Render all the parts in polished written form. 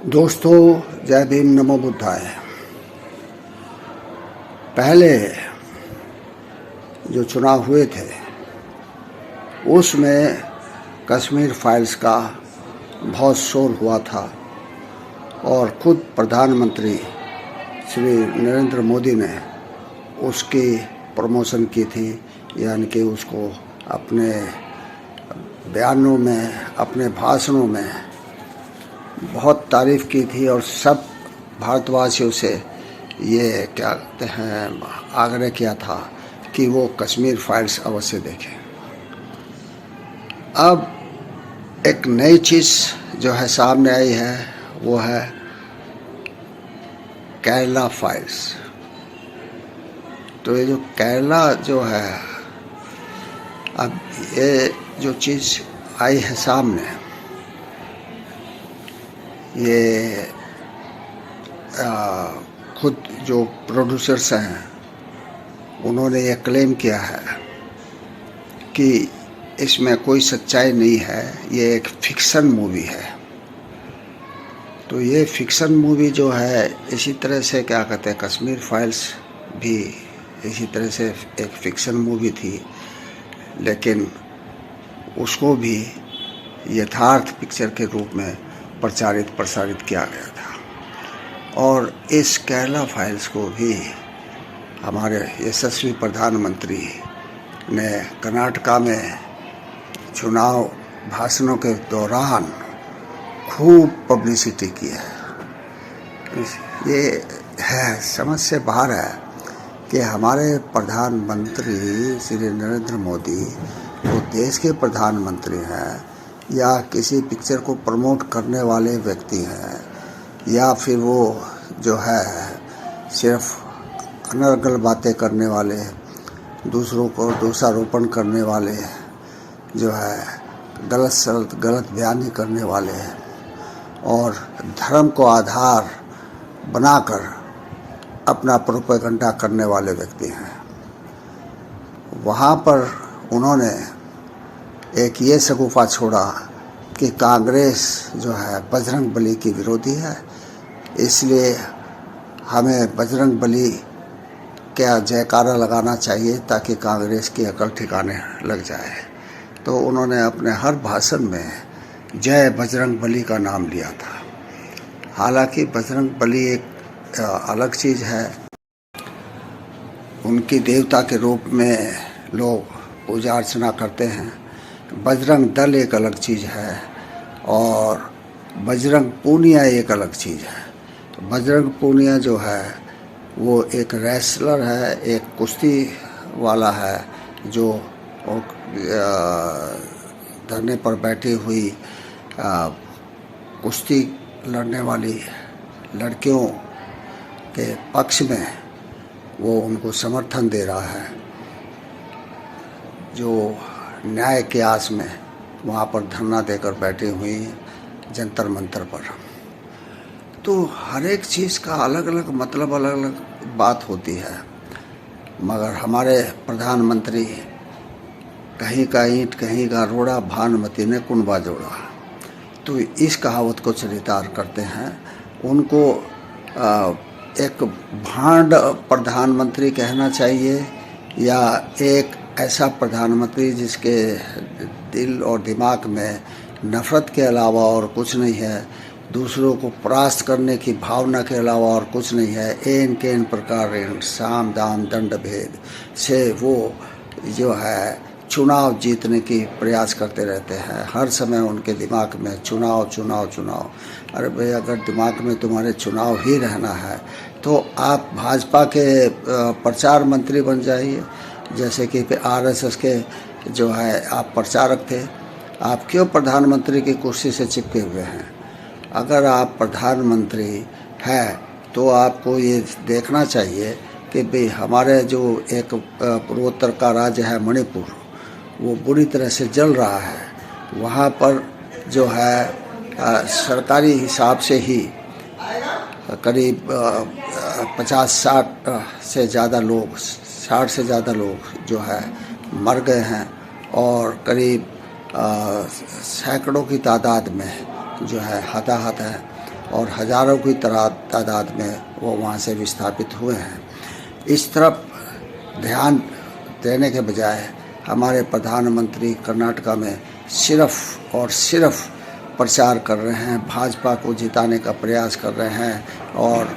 दोस्तों, जय भीम, नमो बुद्धाय। पहले जो चुनाव हुए थे उसमें कश्मीर फाइल्स का बहुत शोर हुआ था और खुद प्रधानमंत्री श्री नरेंद्र मोदी ने उसकी प्रमोशन की थी, यानी कि उसको अपने बयानों में, अपने भाषणों में बहुत तारीफ़ की थी और सब भारतवासियों से ये क्या कहते हैं आग्रह किया था कि वो कश्मीर फाइल्स अवश्य देखें। अब एक नई चीज़ जो है सामने आई है, वो है केरला फाइल्स। तो ये जो केरला जो है, अब ये जो चीज़ आई है सामने, ये खुद जो प्रोड्यूसर्स हैं उन्होंने ये क्लेम किया है कि इसमें कोई सच्चाई नहीं है, ये एक फिक्शन मूवी है। तो ये फिक्शन मूवी जो है, इसी तरह से क्या कहते हैं, कश्मीर फाइल्स भी इसी तरह से एक फिक्शन मूवी थी, लेकिन उसको भी यथार्थ पिक्चर के रूप में प्रसारित किया गया था। और इस केरला फाइल्स को भी हमारे यशस्वी प्रधानमंत्री ने कर्नाटका में चुनाव भाषणों के दौरान खूब पब्लिसिटी की है। ये है, समझ से बाहर है कि हमारे प्रधानमंत्री श्री नरेंद्र मोदी वो देश के प्रधानमंत्री हैं या किसी पिक्चर को प्रमोट करने वाले व्यक्ति हैं, या फिर वो जो है सिर्फ अनर्गल बातें करने वाले, दूसरों को दोषारोपण करने वाले, जो है गलत बयानी करने वाले हैं और धर्म को आधार बनाकर अपना प्रोपेगेंडा करने वाले व्यक्ति हैं। वहाँ पर उन्होंने एक ये शगुफा छोड़ा कि कांग्रेस जो है बजरंग बली की विरोधी है, इसलिए हमें बजरंग बली का जयकारा लगाना चाहिए ताकि कांग्रेस की अकल ठिकाने लग जाए। तो उन्होंने अपने हर भाषण में जय बजरंग बली का नाम लिया था। हालांकि बजरंग बली एक अलग चीज़ है, उनकी देवता के रूप में लोग पूजा अर्चना करते हैं। बजरंग दल एक अलग चीज़ है और बजरंग पूनिया एक अलग चीज़ है। तो बजरंग पूनिया जो है वो एक रेसलर है, एक कुश्ती वाला है, जो धरने पर बैठी हुई कुश्ती लड़ने वाली लड़कियों के पक्ष में वो उनको समर्थन दे रहा है, जो न्याय के आस में वहाँ पर धरना देकर बैठी हुई जंतर मंतर पर। तो हर एक चीज़ का अलग अलग मतलब, अलग अलग बात होती है, मगर हमारे प्रधानमंत्री कहीं का ईंट कहीं का रोड़ा, भानुमति ने कुनबा जोड़ा। तो इस कहावत को चरितार्थ करते हैं। उनको एक भांड प्रधानमंत्री कहना चाहिए, या एक ऐसा प्रधानमंत्री जिसके दिल और दिमाग में नफ़रत के अलावा और कुछ नहीं है, दूसरों को परास्त करने की भावना के अलावा और कुछ नहीं है। एन केन प्रकार साम दाम दंड भेद से वो जो है चुनाव जीतने की प्रयास करते रहते हैं। हर समय उनके दिमाग में चुनाव चुनाव चुनाव। अरे भाई, अगर दिमाग में तुम्हारे चुनाव ही रहना है तो आप भाजपा के प्रचार मंत्री बन जाइए, जैसे कि आरएसएस के जो है आप प्रचारक थे। आप क्यों प्रधानमंत्री की कुर्सी से चिपके हुए हैं? अगर आप प्रधानमंत्री हैं तो आपको ये देखना चाहिए कि भाई हमारे जो एक पूर्वोत्तर का राज्य है मणिपुर, वो बुरी तरह से जल रहा है। वहाँ पर जो है सरकारी हिसाब से ही करीब 50-60 से ज़्यादा लोग, 60 से ज़्यादा लोग जो है मर गए हैं और करीब सैकड़ों की तादाद में जो है हताहत है। और हज़ारों की तादाद में वो वहाँ से विस्थापित हुए हैं। इस तरफ ध्यान देने के बजाय हमारे प्रधानमंत्री कर्नाटका में सिर्फ और सिर्फ प्रचार कर रहे हैं, भाजपा को जिताने का प्रयास कर रहे हैं और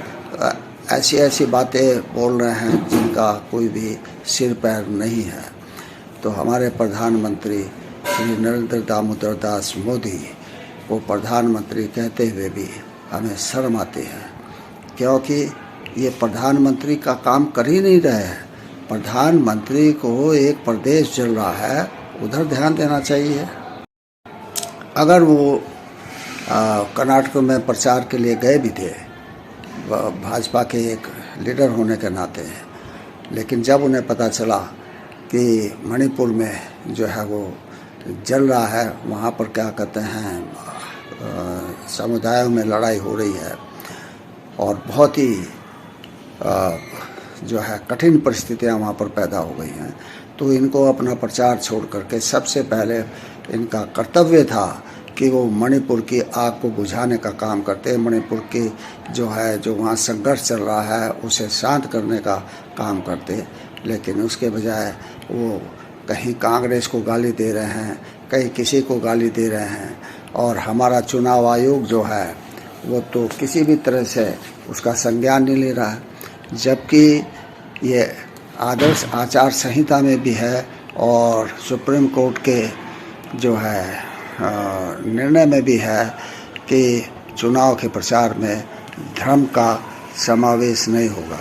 ऐसी ऐसी बातें बोल रहे हैं जिनका कोई भी सिर पैर नहीं है। तो हमारे प्रधानमंत्री श्री नरेंद्र दामोदर दास मोदी को प्रधानमंत्री कहते हुए भी हमें शर्म आती है, क्योंकि ये प्रधानमंत्री का काम कर ही नहीं रहे हैं। प्रधानमंत्री को एक प्रदेश चल रहा है, उधर ध्यान देना चाहिए। अगर वो कर्नाटक में प्रचार के लिए गए भी थे भाजपा के एक लीडर होने के नाते, लेकिन जब उन्हें पता चला कि मणिपुर में जो है वो जल रहा है, वहाँ पर क्या कहते हैं समुदायों में लड़ाई हो रही है और बहुत ही जो है कठिन परिस्थितियाँ वहाँ पर पैदा हो गई हैं, तो इनको अपना प्रचार छोड़ करके सबसे पहले इनका कर्तव्य था कि वो मणिपुर की आग को बुझाने का काम करते, मणिपुर की जो वहाँ संघर्ष चल रहा है उसे शांत करने का काम करते। लेकिन उसके बजाय वो कहीं कांग्रेस को गाली दे रहे हैं, कहीं किसी को गाली दे रहे हैं और हमारा चुनाव आयोग जो है वो तो किसी भी तरह से उसका संज्ञान नहीं ले रहा है, जबकि ये आदर्श आचार संहिता में भी है और सुप्रीम कोर्ट के जो है निर्णय में भी है कि चुनाव के प्रचार में धर्म का समावेश नहीं होगा,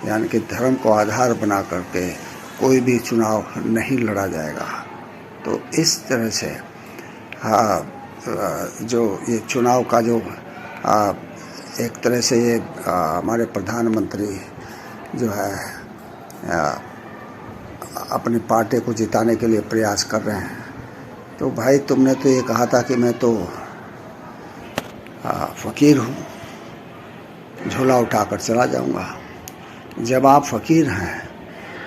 यानी कि धर्म को आधार बना करके कोई भी चुनाव नहीं लड़ा जाएगा। तो इस तरह से जो ये चुनाव का जो एक तरह से ये हमारे प्रधानमंत्री जो है अपनी पार्टी को जिताने के लिए प्रयास कर रहे हैं। तो भाई तुमने तो ये कहा था कि मैं तो फ़कीर हूँ, झोला उठाकर चला जाऊँगा। जब आप फ़कीर हैं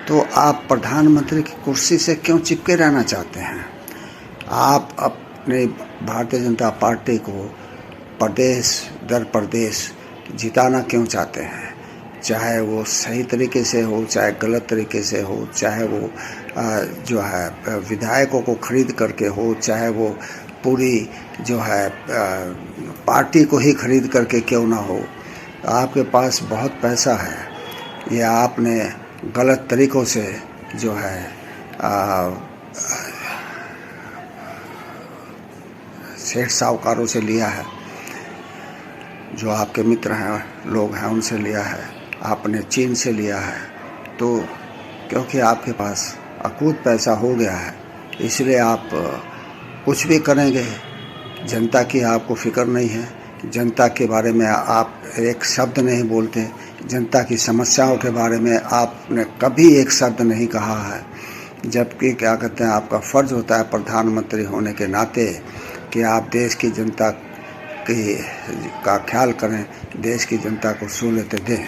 तो आप प्रधानमंत्री की कुर्सी से क्यों चिपके रहना चाहते हैं? आप अपने भारतीय जनता पार्टी को प्रदेश दर प्रदेश जिताना क्यों चाहते हैं? चाहे वो सही तरीके से हो, चाहे गलत तरीके से हो, चाहे वो जो है विधायकों को खरीद करके हो, चाहे वो पूरी जो है पार्टी को ही खरीद करके क्यों ना हो। आपके पास बहुत पैसा है, ये आपने गलत तरीक़ों से जो है सेठ साहूकारों से लिया है, जो आपके मित्र हैं लोग हैं उनसे लिया है, आपने चीन से लिया है। तो क्योंकि आपके पास अकूत पैसा हो गया है, इसलिए आप कुछ भी करेंगे। जनता की आपको फिक्र नहीं है, जनता के बारे में आप एक शब्द नहीं बोलते, जनता की समस्याओं के बारे में आपने कभी एक शब्द नहीं कहा है, जबकि क्या कहते हैं आपका फ़र्ज़ होता है प्रधानमंत्री होने के नाते कि आप देश की जनता का ख्याल करें, देश की जनता को सहूलियतें दें।